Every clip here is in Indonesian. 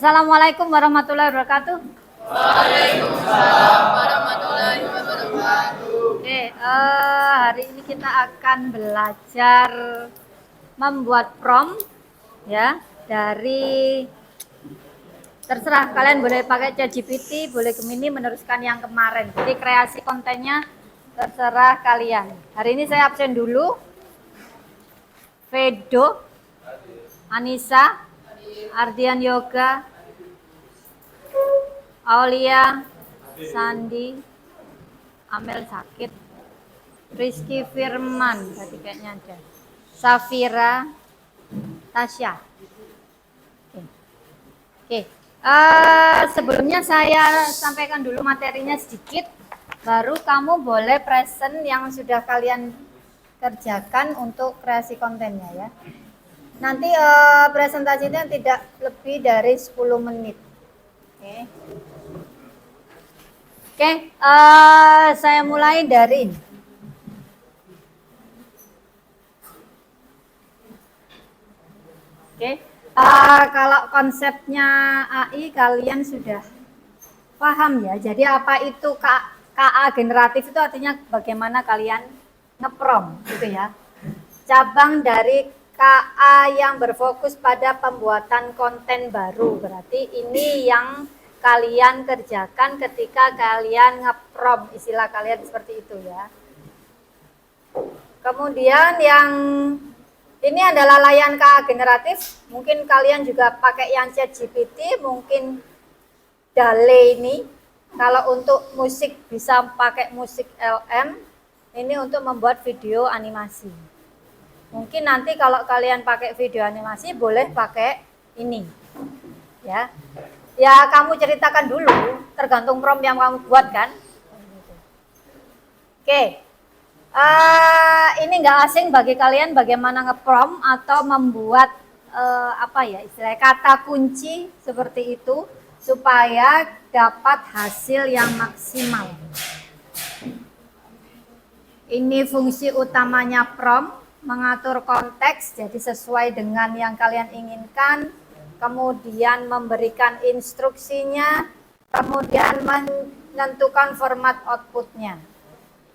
Assalamualaikum warahmatullahi wabarakatuh. Waalaikumsalam warahmatullahi wabarakatuh. Oke, hari ini kita akan belajar membuat prompt ya dari terserah kalian boleh pakai ChatGPT, boleh Gemini meneruskan yang kemarin. Jadi kreasi kontennya terserah kalian. Hari ini saya absen dulu. Vedo, Anissa, Ardian Yoga, Aulia, Sandi, Amel sakit, Rizky Firman, tadi kayaknya ada, Safira, Tasya. Oke. Sebelumnya saya sampaikan dulu materinya sedikit, baru kamu boleh present yang sudah kalian kerjakan untuk kreasi kontennya ya. Nanti presentasinya tidak lebih dari 10 menit. Oke, saya mulai dari ini. Oke, kalau konsepnya AI kalian sudah paham ya. Jadi apa itu KA generatif itu artinya bagaimana kalian ngeprom gitu ya. Cabang dari KA yang berfokus pada pembuatan konten baru. Berarti ini yang kalian kerjakan ketika kalian ngeprom, istilah kalian seperti itu ya. Kemudian yang ini adalah layan KA generatif. Mungkin kalian juga pakai yang ChatGPT, mungkin DALL-E ini. Kalau untuk musik bisa pakai musik LM. Ini untuk membuat video animasi. Mungkin nanti kalau kalian pakai video animasi boleh pakai ini. Ya. Ya kamu ceritakan dulu, tergantung prompt yang kamu buat kan. Oke. Ini nggak asing bagi kalian bagaimana nge-prompt atau membuat istilahnya kata kunci seperti itu supaya dapat hasil yang maksimal. Ini fungsi utamanya prompt, mengatur konteks jadi sesuai dengan yang kalian inginkan, kemudian memberikan instruksinya, kemudian menentukan format outputnya.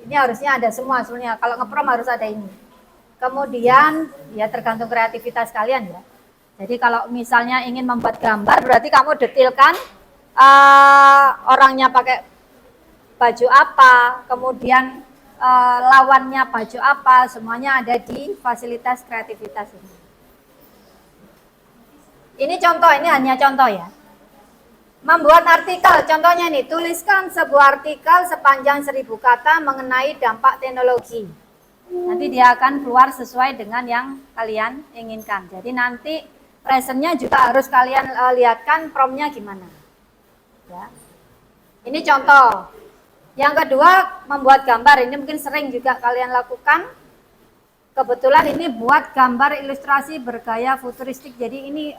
Ini harusnya ada semua sebenarnya. Kalau nge-prompt harus ada ini. Kemudian ya tergantung kreativitas kalian ya. Jadi kalau misalnya ingin membuat gambar, berarti kamu detilkan orangnya pakai baju apa, kemudian lawannya baju apa, semuanya ada di fasilitas kreativitas ini. Ini contoh, ini hanya contoh ya. Membuat artikel, contohnya nih, tuliskan sebuah artikel sepanjang 1000 kata mengenai dampak teknologi. Nanti dia akan keluar sesuai dengan yang kalian inginkan. Jadi nanti presentnya juga harus kalian lihatkan promptnya gimana. Ya. Ini contoh. Yang kedua, membuat gambar. Ini mungkin sering juga kalian lakukan. Kebetulan ini buat gambar ilustrasi bergaya futuristik. Jadi ini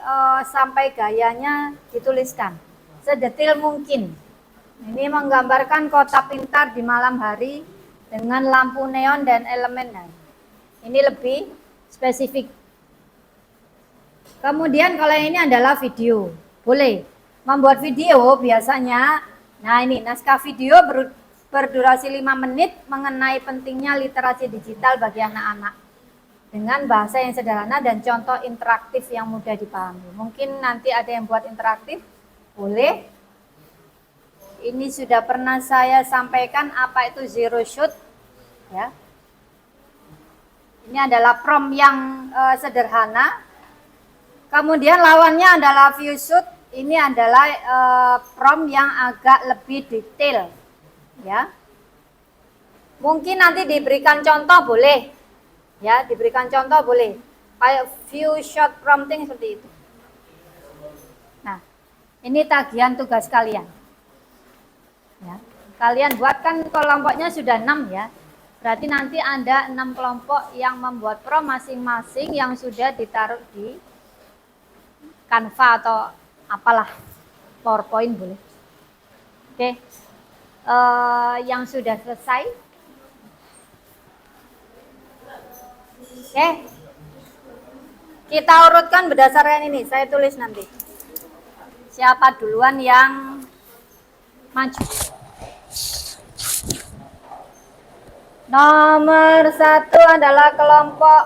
sampai gayanya dituliskan sedetil mungkin. Ini menggambarkan kota pintar di malam hari dengan lampu neon dan elemen. Ini lebih spesifik. Kemudian kalau ini adalah video. Boleh. Membuat video biasanya, nah ini naskah video berdurasi 5 menit mengenai pentingnya literasi digital bagi anak-anak dengan bahasa yang sederhana dan contoh interaktif yang mudah dipahami. Mungkin nanti ada yang buat interaktif, boleh. Ini sudah pernah saya sampaikan apa itu zero shoot ya. Ini adalah prompt yang sederhana. Kemudian lawannya adalah view shoot. Ini adalah prompt yang agak lebih detail. Ya, mungkin nanti diberikan contoh boleh, ya diberikan contoh boleh, kayak view shot prompting seperti itu. Nah, ini tagihan tugas kalian. Ya, kalian buatkan kelompoknya sudah 6 ya, berarti nanti ada 6 kelompok yang membuat prompt masing-masing yang sudah ditaruh di Canva atau apalah, PowerPoint boleh. Oke. Yang sudah selesai. Oke. Kita urutkan berdasarkan ini, saya tulis nanti. Siapa duluan yang maju? Nomor 1 adalah kelompok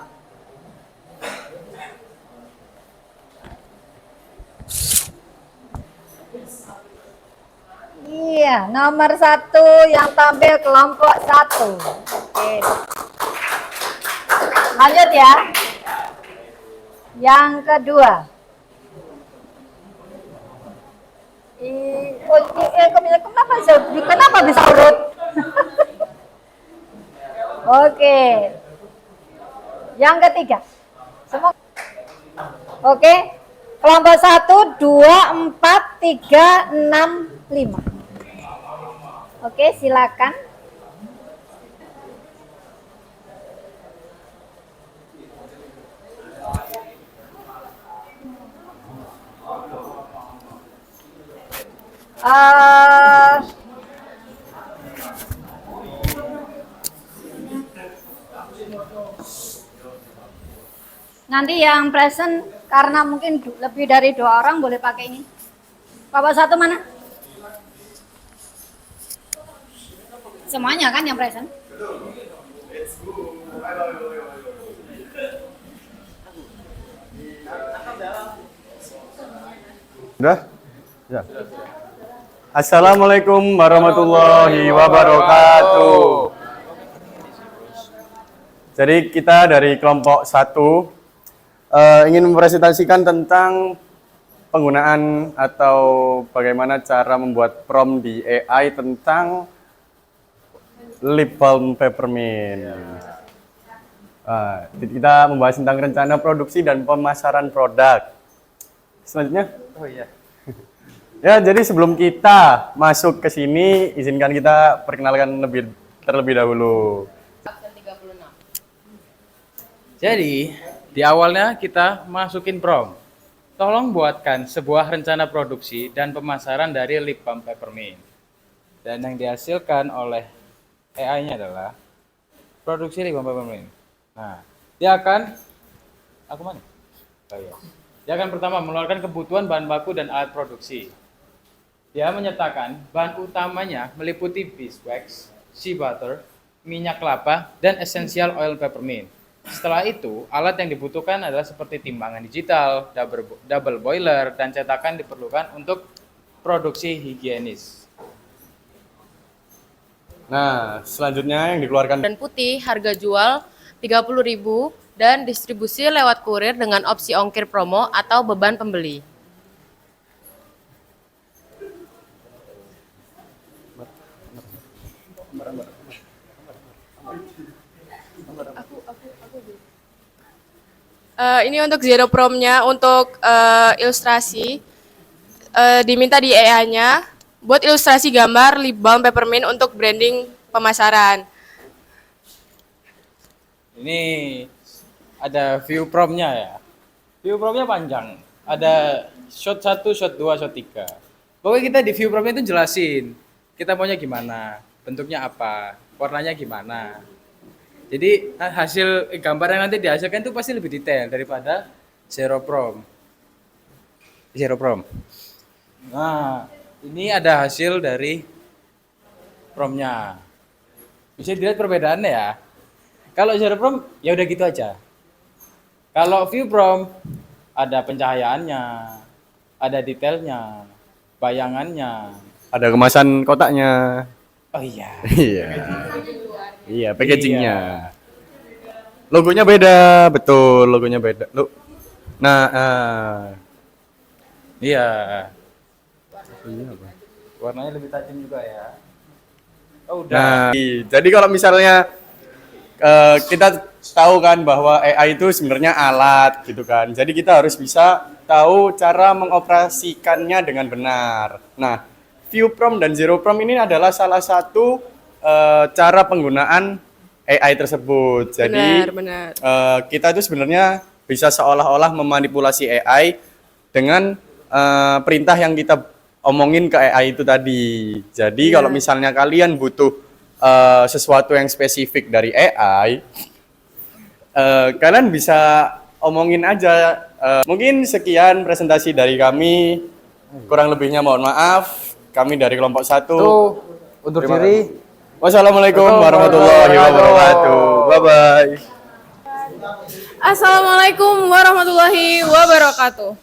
Iya, nomor 1 yang tampil kelompok 1. Oke. Lanjut ya. Yang kedua. Kenapa bisa urut? Oke. Yang ketiga. Semua. Oke. Kelompok 1, 2, 4, 3, 6, 5. Oke, silakan. Nanti yang present karena mungkin lebih dari 2 orang boleh pakai ini. Bapak 1 mana? Semuanya kan yang present? Udah? Ya. Assalamualaikum warahmatullahi wabarakatuh. Jadi kita dari kelompok 1 ingin mempresentasikan tentang penggunaan atau bagaimana cara membuat prompt di AI tentang lip balm peppermint. Kita membahas tentang rencana produksi dan pemasaran produk. Selanjutnya, oh iya. Ya, jadi sebelum kita masuk ke sini, izinkan kita perkenalkan terlebih dahulu. Jadi, di awalnya kita masukin prompt. Tolong buatkan sebuah rencana produksi dan pemasaran dari lip balm peppermint. Dan yang dihasilkan oleh AI-nya adalah produksi lip balm peppermint. Nah, dia akan Dia akan pertama mengeluarkan kebutuhan bahan baku dan alat produksi. Dia menyatakan bahan utamanya meliputi beeswax, shea butter, minyak kelapa, dan essential oil peppermint. Setelah itu, alat yang dibutuhkan adalah seperti timbangan digital, double boiler, dan cetakan diperlukan untuk produksi higienis. Nah, selanjutnya yang dikeluarkan Dan putih harga jual 30.000 dan distribusi lewat kurir dengan opsi ongkir promo atau beban pembeli. Ini untuk zero prompt-nya, untuk ilustrasi diminta di AI-nya buat ilustrasi gambar lip balm peppermint untuk branding pemasaran. Ini ada view prompt-nya ya. View prompt-nya panjang. Ada shot 1, shot 2, shot 3. Pokoknya kita di view prompt-nya itu jelasin. Kita maunya gimana, bentuknya apa, warnanya gimana. Jadi hasil gambar yang nanti dihasilkan itu pasti lebih detail daripada zero prompt. Nah, ini ada hasil dari prompt-nya. Bisa dilihat perbedaannya ya. Kalau zero prompt ya udah gitu aja. Kalau view prompt ada pencahayaannya, ada detailnya, bayangannya, ada kemasan kotaknya. oh iya. Iya, packagingnya. Logonya beda, betul, logonya beda. Iya. Warnanya lebih tajam juga ya. Oh, udah. Nah, jadi kalau misalnya kita tahu kan bahwa AI itu sebenarnya alat gitu kan. Jadi kita harus bisa tahu cara mengoperasikannya dengan benar. Nah, view prompt dan zero prompt ini adalah salah satu cara penggunaan AI tersebut. Jadi Benar. kita itu sebenarnya bisa seolah-olah memanipulasi AI dengan perintah yang kita omongin ke AI itu tadi. Jadi kalau misalnya kalian butuh sesuatu yang spesifik dari AI, kalian bisa omongin aja. Mungkin sekian presentasi dari kami. Kurang lebihnya mohon maaf. Kami dari kelompok 1 undur Terima diri. Wassalamualaikum warahmatullahi wabarakatuh. Bye bye. Assalamualaikum warahmatullahi wabarakatuh.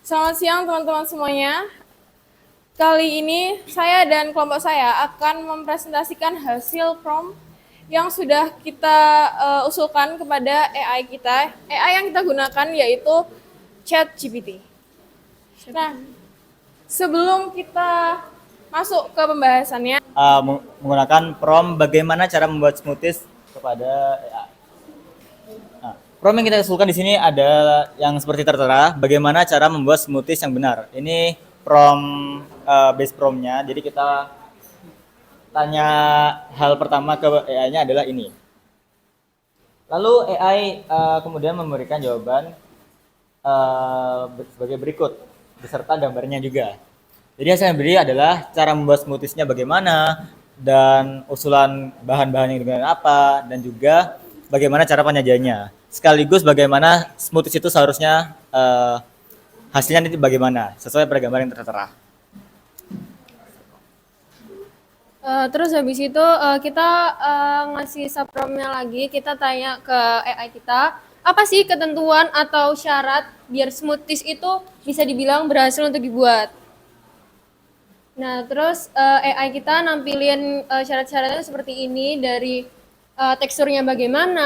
Selamat siang teman-teman semuanya. Kali ini saya dan kelompok saya akan mempresentasikan hasil prompt yang sudah kita usulkan kepada AI kita. AI yang kita gunakan yaitu ChatGPT. Nah, sebelum kita masuk ke pembahasannya, menggunakan prompt bagaimana cara membuat smoothies kepada AI. Nah, prompt yang kita usulkan di sini ada yang seperti tertera, bagaimana cara membuat smoothies yang benar. Ini prompt base prompt-nya. Jadi kita tanya hal pertama ke AI-nya adalah ini. Lalu AI kemudian memberikan jawaban sebagai berikut beserta gambarnya juga. Jadi hasil yang diberi adalah cara membuat smoothies-nya bagaimana dan usulan bahan-bahan yang digunakan apa dan juga bagaimana cara penyajiannya. Sekaligus bagaimana smoothies itu seharusnya hasilnya nanti bagaimana sesuai pada gambar yang tertera. terus habis itu kita ngasih subprompt-nya lagi, kita tanya ke AI kita, apa sih ketentuan atau syarat biar smoothies itu bisa dibilang berhasil untuk dibuat. Nah, terus AI kita nampilin syarat-syaratnya seperti ini, dari teksturnya bagaimana,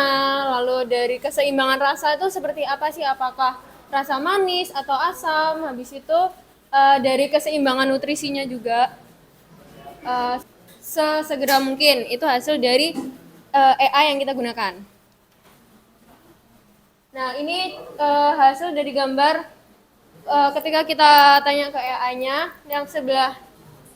lalu dari keseimbangan rasa itu seperti apa sih, apakah rasa manis atau asam, habis itu dari keseimbangan nutrisinya juga. Sesegera mungkin itu hasil dari AI yang kita gunakan. Nah, ini hasil dari gambar ketika kita tanya ke AI-nya. Yang sebelah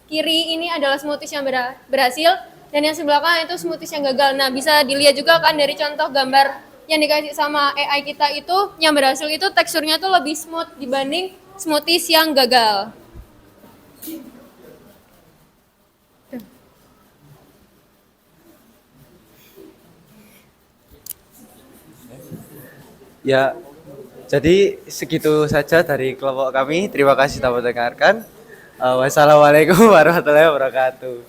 kiri ini adalah smoothies yang berhasil, dan yang sebelah kanan itu smoothies yang gagal. Nah, bisa dilihat juga kan dari contoh gambar yang dikasih sama AI kita itu, yang berhasil itu teksturnya tuh lebih smooth dibanding smoothies yang gagal. Ya, jadi segitu saja dari kelompok kami. Terima kasih telah mendengarkan. Wassalamualaikum warahmatullahi wabarakatuh.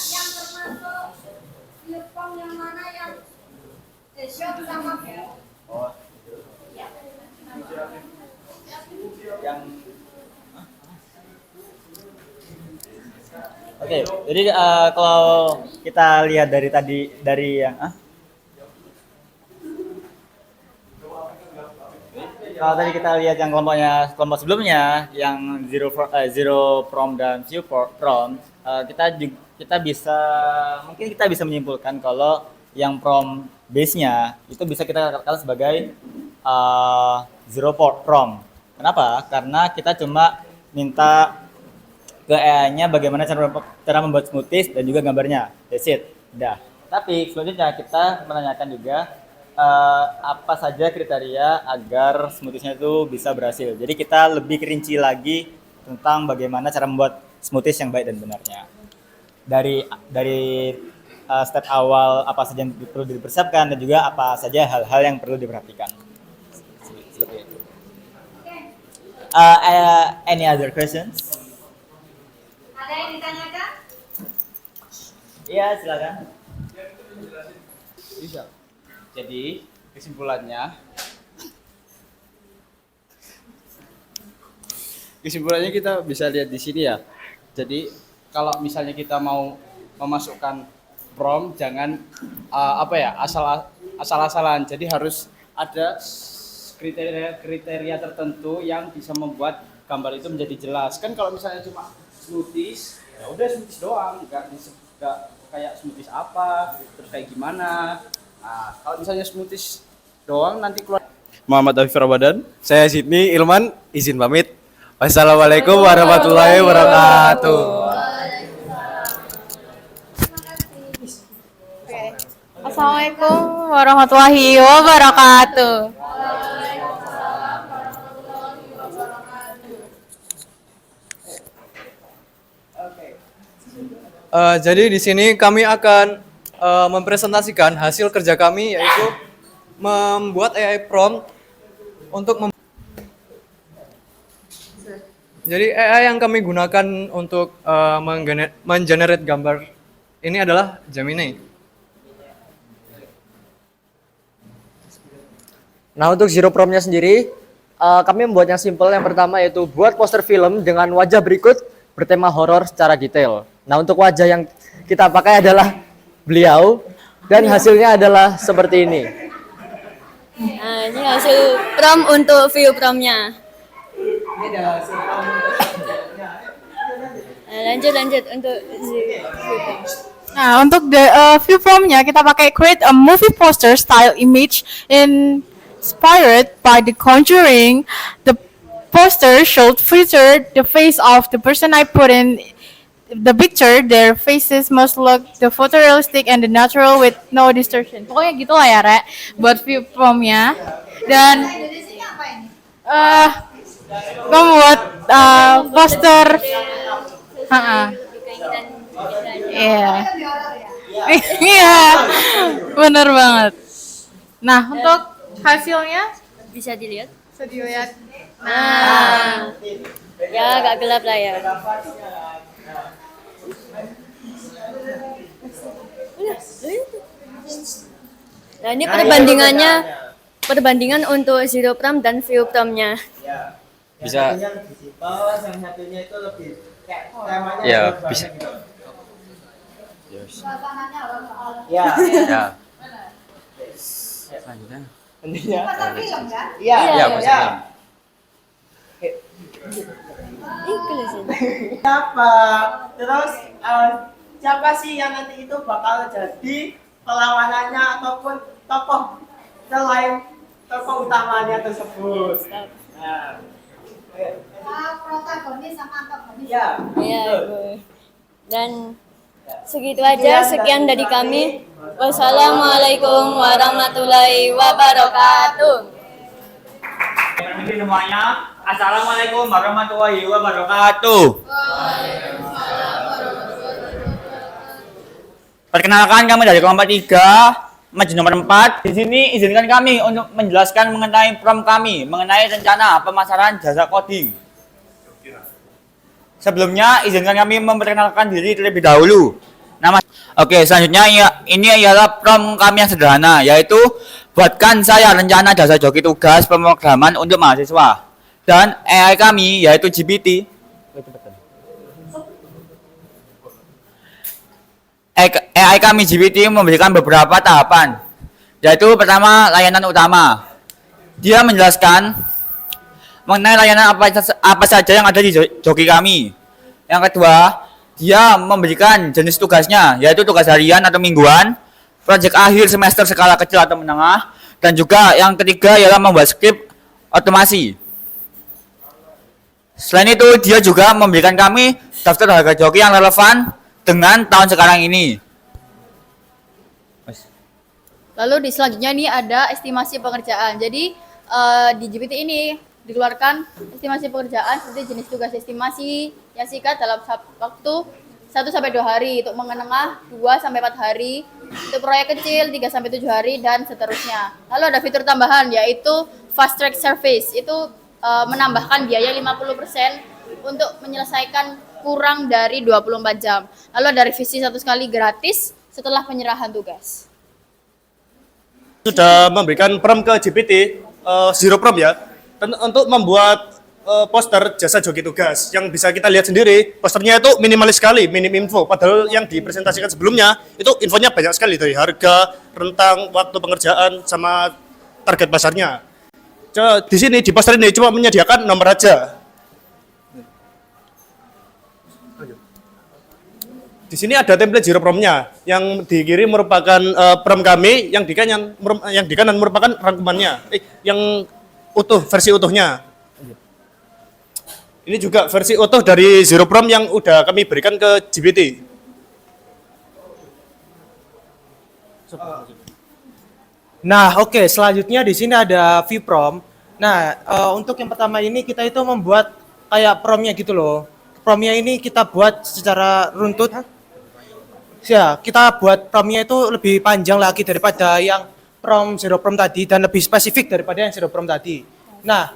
Yang termasuk Jepang yang mana yang shot sama Oke, jadi kalau kita lihat dari tadi dari yang kalau tadi kita lihat yang kelompok sebelumnya yang zero prompt dan few prompt, kita bisa menyimpulkan kalau yang prompt base-nya itu bisa kita katakan sebagai zero prompt. Kenapa? Karena kita cuma minta ke AI-nya bagaimana cara membuat smoothies dan juga gambarnya. That's it. Udah. Tapi selanjutnya kita menanyakan juga apa saja kriteria agar smoothiesnya itu bisa berhasil. Jadi kita lebih rinci lagi tentang bagaimana cara membuat smoothies yang baik dan benarnya. Dari step awal apa saja yang perlu dipersiapkan dan juga apa saja hal-hal yang perlu diperhatikan. Seperti itu. Any other questions? Ada yang ditanyakan? Iya, silakan. Bisa. Jadi kesimpulannya kita bisa lihat di sini ya. Jadi kalau misalnya kita mau memasukkan prompt, jangan asal-asalan. Jadi harus ada kriteria tertentu yang bisa membuat gambar itu menjadi jelas. Kan kalau misalnya cuma smoothies, ya udah smoothies doang, nggak kayak smoothies apa, terus kayak gimana. Nah, kalau misalnya smoothies doang nanti keluar. Muhammad Afif Ramadan, saya Sydney Ilman, izin pamit. Wassalamualaikum warahmatullahi wabarakatuh. Assalamualaikum warahmatullahi wabarakatuh. Jadi di sini kami akan mempresentasikan hasil kerja kami, yaitu membuat AI prompt untuk jadi AI yang kami gunakan untuk mengenerate gambar ini adalah Gemini. Nah, untuk zero prompt-nya sendiri, kami membuatnya simple. Yang pertama yaitu buat poster film dengan wajah berikut bertema horor secara detail. Nah, untuk wajah yang kita pakai adalah beliau dan hasilnya adalah seperti ini. Nah, ini hasil prompt untuk view prompt-nya. Nah, lanjut untuk view prompt. Nah, untuk view prompt-nya kita pakai create a movie poster style image inspired by The Conjuring. The poster should feature the face of the person I put in the picture. Their faces must look the photorealistic and the natural with no distortion. Pokoknya gitu lah ya, Rek, buat view prompt-nya. Dan membuat poster. Iya. Iya. Bener banget. Nah, untuk hasilnya Bisa dilihat. bisa dilihat. Nah, ya agak gelap lah ya. Nah, ini perbandingan untuk zero prompt dan view prompt-nya. Bisa. Yang satunya itu lebih kayak temanya Ya, lebih bisa. banyak gitu. Suasananya horor. Ya. Ya. Intinya. Poster film kan? Iya. Ya, bisa. Ih, kelihatan. Siapa? Terus siapa sih yang nanti itu bakal jadi perlawanannya ataupun tokoh selain tokoh utamanya tersebut? Nah, Protagonis sama antagonis. ya. Iya, Ibu. Dan segitu aja, sekian dari kami. Wassalamualaikum warahmatullahi wabarakatuh. Permisi semuanya. Assalamualaikum warahmatullahi wabarakatuh. Perkenalkan, kami dari kelompok 3, maju nomor 4. Di sini izinkan kami untuk menjelaskan mengenai prompt kami, mengenai rencana pemasaran jasa coding. Sebelumnya, izinkan kami memperkenalkan diri terlebih dahulu. Oke, selanjutnya ini ialah prompt kami yang sederhana, yaitu buatkan saya rencana jasa joki tugas pemrograman untuk mahasiswa. Dan AI kami yaitu GPT. AI kami GPT memberikan beberapa tahapan, yaitu pertama layanan utama. Dia menjelaskan mengenai layanan apa saja yang ada di joki kami. Yang kedua, dia memberikan jenis tugasnya, yaitu tugas harian atau mingguan, proyek akhir semester skala kecil atau menengah, dan juga yang ketiga ialah membuat skrip otomasi. Selain itu, dia juga memberikan kami daftar harga joki yang relevan dengan tahun sekarang ini. Lalu di selanjutnya ini ada estimasi pekerjaan. Jadi di GPT ini dikeluarkan estimasi pekerjaan seperti jenis tugas estimasi yang singkat dalam waktu 1-2 hari, untuk menengah 2-4 hari, untuk proyek kecil 3-7 hari, dan seterusnya. Lalu ada fitur tambahan yaitu fast track service. Itu menambahkan biaya 50% untuk menyelesaikan kurang dari 24 jam. Lalu ada revisi 1 kali gratis setelah penyerahan tugas. Sudah memberikan prompt ke GPT, zero prompt ya, untuk membuat poster jasa joki tugas yang bisa kita lihat sendiri. Posternya itu minimalis sekali, minim info, padahal yang dipresentasikan sebelumnya itu infonya banyak sekali, dari harga, rentang waktu pengerjaan, sama target pasarnya. Di sini di poster ini cuma menyediakan nomor aja. Di sini ada template zero prompt-nya yang di kiri merupakan prompt kami, yang di kanan merupakan rangkumannya, yang utuh, versi utuhnya. Ini juga versi utuh dari zero prompt yang udah kami berikan ke GPT. Nah, oke, selanjutnya di sini ada view prompt. Nah, untuk yang pertama ini kita itu membuat kayak prompt-nya gitu loh. Prompt-nya ini kita buat secara runtut. ya kita buat promnya itu lebih panjang lagi daripada yang zero prom tadi dan lebih spesifik daripada yang zero prom tadi. Nah,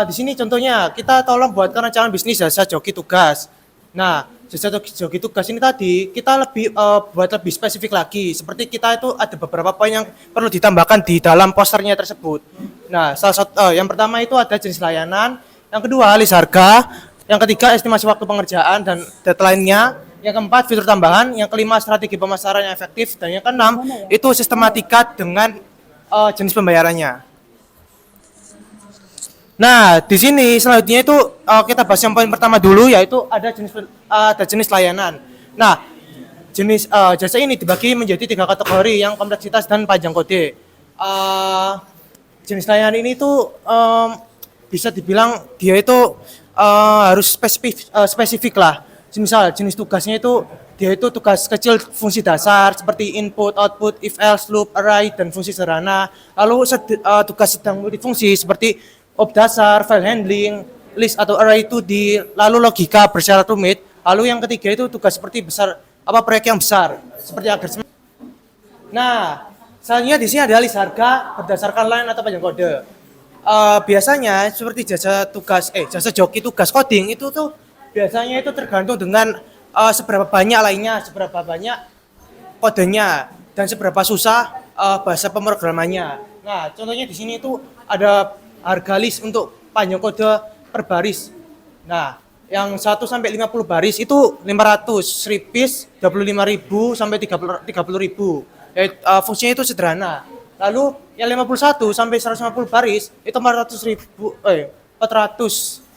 di sini contohnya kita tolong buatkan rancangan bisnis jasa joki tugas. Nah, jasa joki tugas ini tadi kita lebih buat lebih spesifik lagi. Seperti kita itu ada beberapa poin yang perlu ditambahkan di dalam posternya tersebut. Nah, salah satu yang pertama itu ada jenis layanan, yang kedua list harga, yang ketiga estimasi waktu pengerjaan dan deadline-nya, yang keempat fitur tambahan, yang kelima strategi pemasaran yang efektif, dan yang keenam itu sistematika dengan jenis pembayarannya. Nah, di sini selanjutnya itu kita bahas yang poin pertama dulu, yaitu ada jenis layanan. Nah, jenis jasa ini dibagi menjadi 3 kategori, yang kompleksitas dan panjang kode. Jenis layanan ini tuh bisa dibilang dia itu harus spesifik lah. Misal jenis tugasnya itu dia itu tugas kecil fungsi dasar seperti input, output, if else, loop, array, dan fungsi sederhana. Lalu tugas sedang multifungsi seperti op dasar, file handling, list atau array itu lalu logika bersyarat rumit. Lalu yang ketiga itu tugas seperti proyek yang besar seperti agar. Nah, selanjutnya di sini ada list harga berdasarkan line atau panjang kode. Biasanya seperti jasa joki tugas coding itu tuh biasanya itu tergantung dengan seberapa banyak lainnya, seberapa banyak kodenya, dan seberapa susah bahasa pemrogramannya. Nah, contohnya di sini itu ada harga list untuk panjang kode per baris. Nah, yang 1 sampai 50 baris itu 500, sripis 25.000 sampai 30.000. Fungsinya itu sederhana. Lalu yang 51 sampai 150 baris itu 400.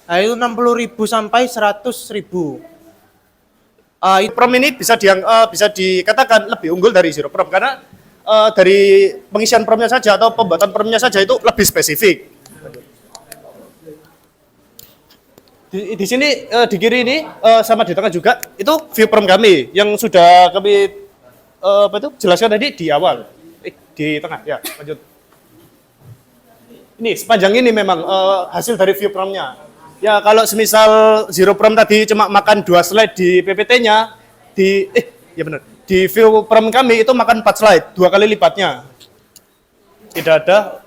Nah, itu 60.000 sampai 100.000. Prom ini bisa dikatakan lebih unggul dari zero prom karena dari pengisian promnya saja atau pembuatan promnya saja itu lebih spesifik. Di sini di kiri ini sama di tengah juga itu view prom kami yang sudah kami jelaskan tadi di awal. Di tengah ya, lanjut. Ini sepanjang ini memang hasil dari view promnya. Ya kalau semisal zero prom tadi cuma makan 2 slide di PPT-nya, ya benar. Di view prom kami itu makan 4 slide, 2 kali lipatnya. Tidak ada.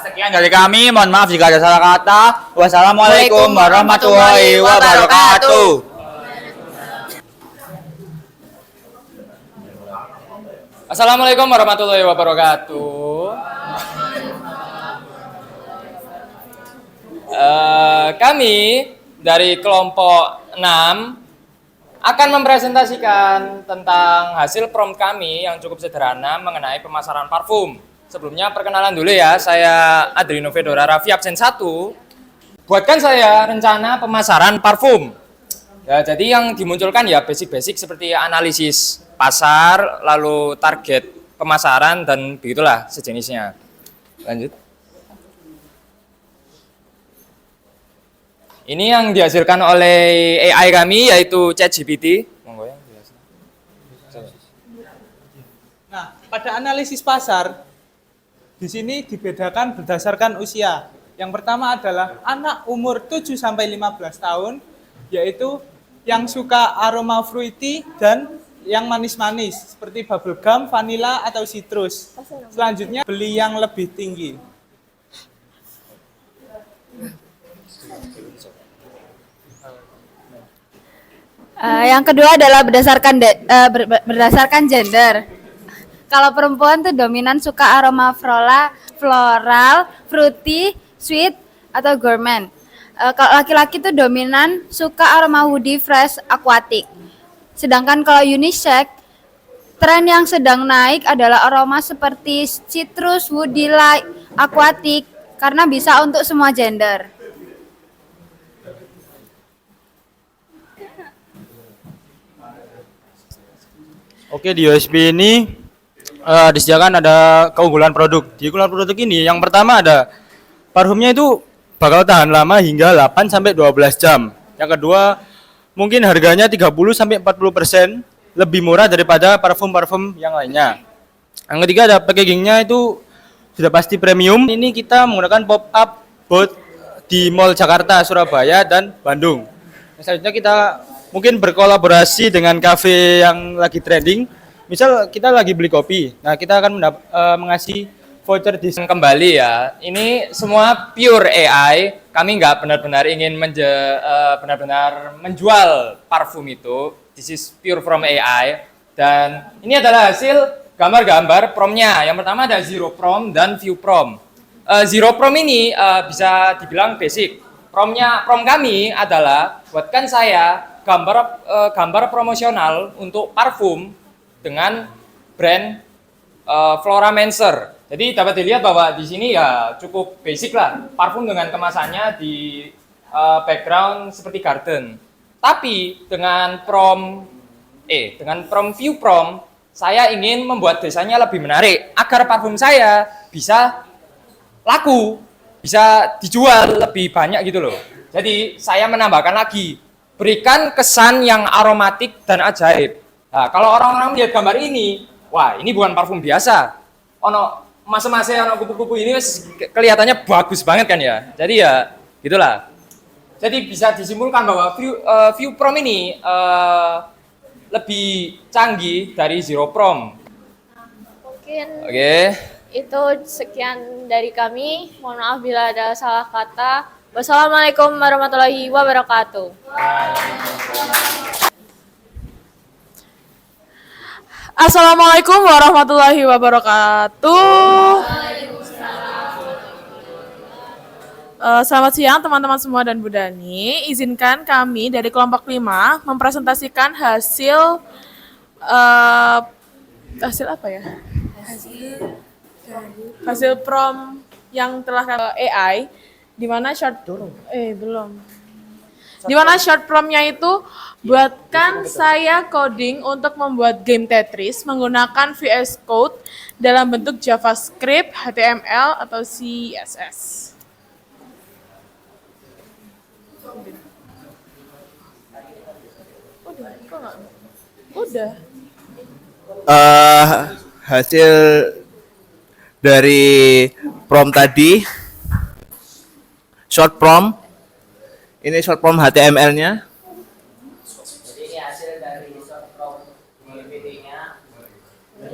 Sekian dari kami, mohon maaf jika ada salah kata. Wassalamualaikum warahmatullahi wabarakatuh. Assalamualaikum warahmatullahi wabarakatuh. Kami dari kelompok 6 akan mempresentasikan tentang hasil prom kami yang cukup sederhana mengenai pemasaran parfum. Sebelumnya perkenalan dulu ya, saya Adrino Fedora Raffi, absen 1. Buatkan saya rencana pemasaran parfum. Ya, jadi yang dimunculkan ya basic-basic seperti analisis pasar, lalu target pemasaran, dan begitulah sejenisnya. Lanjut. Ini yang dihasilkan oleh AI kami, yaitu ChatGPT. Nah, pada analisis pasar, di sini dibedakan berdasarkan usia. Yang pertama adalah anak umur 7-15 tahun, yaitu yang suka aroma fruity dan yang manis-manis, seperti bubble gum, vanilla, atau citrus. Selanjutnya, beli yang lebih tinggi. Yang kedua adalah berdasarkan gender. Kalau perempuan tuh dominan suka aroma floral, fruity, sweet, atau gourmet. Kalau laki-laki tuh dominan suka aroma woody, fresh, aquatic. Sedangkan kalau unisex, tren yang sedang naik adalah aroma seperti citrus, woody, light, aquatic, karena bisa untuk semua gender. Oke, di USB ini disediakan ada keunggulan produk. Di keunggulan produk ini yang pertama ada parfumnya itu bakal tahan lama hingga 8-12 jam. Yang kedua, mungkin harganya 30-40% lebih murah daripada parfum-parfum yang lainnya. Yang ketiga ada packagingnya itu sudah pasti premium. Ini kita menggunakan pop up booth di Mall Jakarta, Surabaya, dan Bandung. Selanjutnya kita mungkin berkolaborasi dengan kafe yang lagi trending. Misal kita lagi beli kopi, nah kita akan mengasih voucher diskon Kembali ya, ini semua pure AI. Kami nggak benar-benar ingin benar-benar menjual parfum itu. This is pure from AI. Dan ini adalah hasil gambar-gambar promnya. Yang pertama ada zero prom dan view prom. Zero prom ini bisa dibilang basic. Prom kami adalah buatkan saya gambar promosional untuk parfum dengan brand Floramancer. Jadi dapat dilihat bahwa di sini ya cukup basic lah, parfum dengan kemasannya di background seperti garden. Tapi dengan prom view prom, saya ingin membuat desainnya lebih menarik agar parfum saya bisa laku, bisa dijual lebih banyak gitu loh. Jadi saya menambahkan lagi, berikan kesan yang aromatik dan ajaib. Nah, kalau orang-orang melihat gambar ini, wah ini bukan parfum biasa. Ono masa-masa ono kupu-kupu ini kelihatannya bagus banget kan ya. Jadi ya gitulah. Jadi bisa disimpulkan bahwa view prom ini lebih canggih dari zero prom. Mungkin Oke. itu sekian dari kami. Mohon maaf bila ada salah kata. Wassalamualaikum warahmatullahi wabarakatuh. Assalamualaikum warahmatullahi wabarakatuh. Selamat siang teman-teman semua dan Bu Dani. Izinkan kami dari kelompok 5 mempresentasikan hasil apa ya? Hasil prom yang telah AI di mana di mana short promnya itu buatkan saya coding untuk membuat game Tetris menggunakan VS Code dalam bentuk JavaScript, HTML, atau CSS. Udah. Hasil dari prom tadi, short prom. Ini short prom HTML-nya. Jadi ini hasil dari short prom PPT-nya.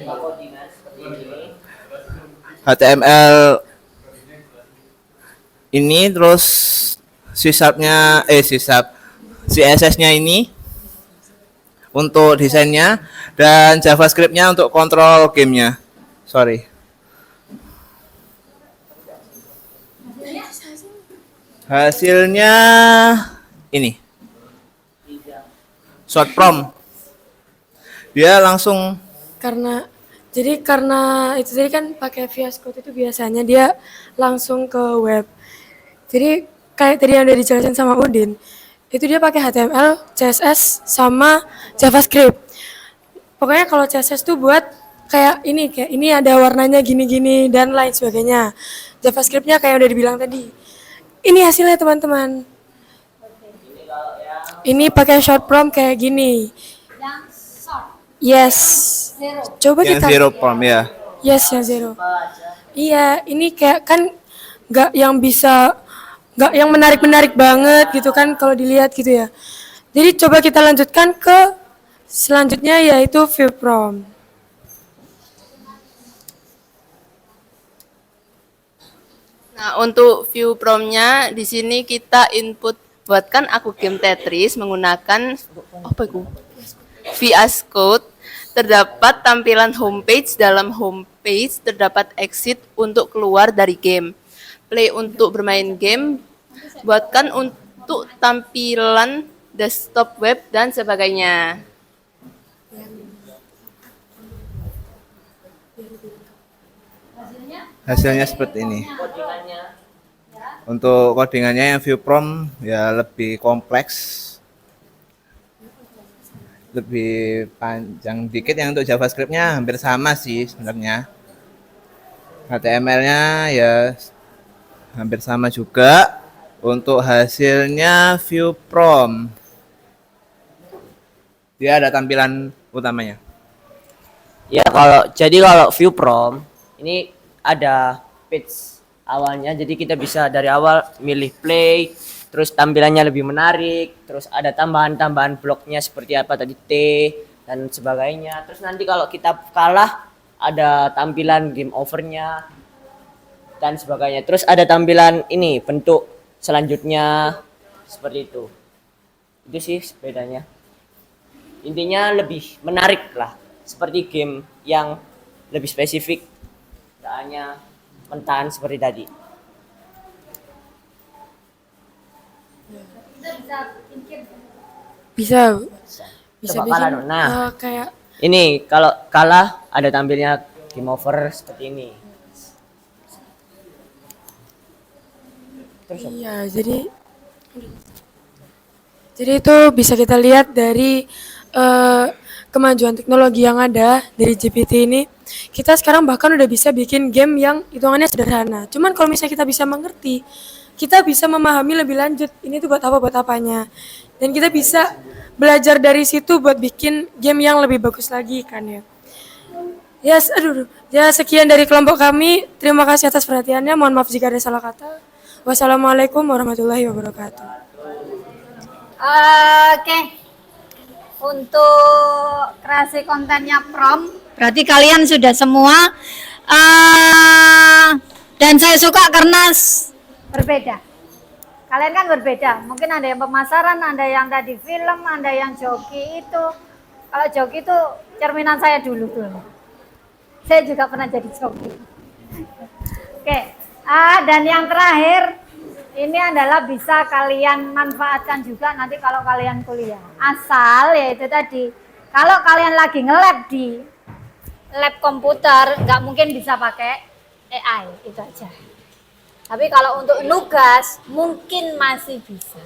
Codingan seperti ini. HTML ini, terus CSS-nya ini untuk desainnya, dan JavaScript-nya untuk kontrol gamenya. Sorry. Hasilnya ini. Short prom. Dia langsung Karena itu tadi kan pakai VS Code itu biasanya dia langsung ke web. Jadi kayak tadi yang udah dijelasin sama Udin, itu dia pakai HTML, CSS sama JavaScript. Pokoknya kalau CSS tuh buat kayak ini ada warnanya gini-gini dan lain sebagainya. JavaScript-nya kayak udah dibilang tadi. Ini hasilnya teman-teman. Ini pakai short prom kayak gini. Yang short. Yes. Zero. Coba yang kita. zero prom ya. Yes, yang zero. Iya, ini kayak kan nggak yang menarik-menarik banget gitu kan kalau dilihat gitu ya. Jadi coba kita lanjutkan ke selanjutnya yaitu view prom. Nah, untuk view promnya di sini kita input buatkan aku game Tetris menggunakan VS Code. Terdapat tampilan homepage, dalam homepage terdapat exit untuk keluar dari game. Play untuk bermain game, buatkan untuk tampilan desktop web dan sebagainya. Hasilnya seperti ini. Untuk codingannya yang view prom ya lebih kompleks, lebih panjang dikit. Yang untuk JavaScript-nya hampir sama sih sebenarnya. HTML-nya ya hampir sama juga. Untuk hasilnya view prom, dia ada tampilan utamanya. Ya kalau view prom ini ada page awalnya, jadi kita bisa dari awal milih play, terus tampilannya lebih menarik, terus ada tambahan-tambahan bloknya seperti apa tadi T dan sebagainya. Terus nanti kalau kita kalah ada tampilan game overnya dan sebagainya. Terus ada tampilan ini bentuk selanjutnya seperti itu. Itu sih bedanya. Intinya lebih menarik lah, seperti game yang lebih spesifik, tidak hanya mentahan seperti tadi. Bisa. Bisa Coba bikin kalah dong. Nah, kayak ini kalau kalah ada tampilnya game over seperti ini. Terus iya, jadi itu bisa kita lihat dari kemajuan teknologi yang ada dari GPT ini. Kita sekarang bahkan udah bisa bikin game yang hitungannya sederhana. Cuman kalau misalnya kita bisa mengerti, kita bisa memahami lebih lanjut ini tuh buat apanya. Dan kita bisa belajar dari situ buat bikin game yang lebih bagus lagi kan ya. Ya sekian dari kelompok kami. Terima kasih atas perhatiannya. Mohon maaf jika ada salah kata. Wassalamualaikum warahmatullahi wabarakatuh. Oke. Untuk kreasi kontennya prom, berarti kalian sudah semua. Dan saya suka karena berbeda. Kalian kan berbeda. Mungkin ada yang pemasaran, ada yang tadi film, ada yang joki itu. Kalau joki itu cerminan saya dulu. Saya juga pernah jadi joki. Oke. Dan yang terakhir, ini adalah bisa kalian manfaatkan juga nanti kalau kalian kuliah. Asal ya itu tadi, kalau kalian lagi nge-lab di lab komputer, nggak mungkin bisa pakai AI, itu aja. Tapi kalau untuk nugas, mungkin masih bisa.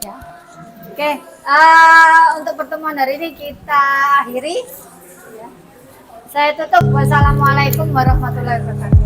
Ya. Oke, untuk pertemuan hari ini kita akhiri. Ya. Saya tutup. Wassalamualaikum warahmatullahi wabarakatuh.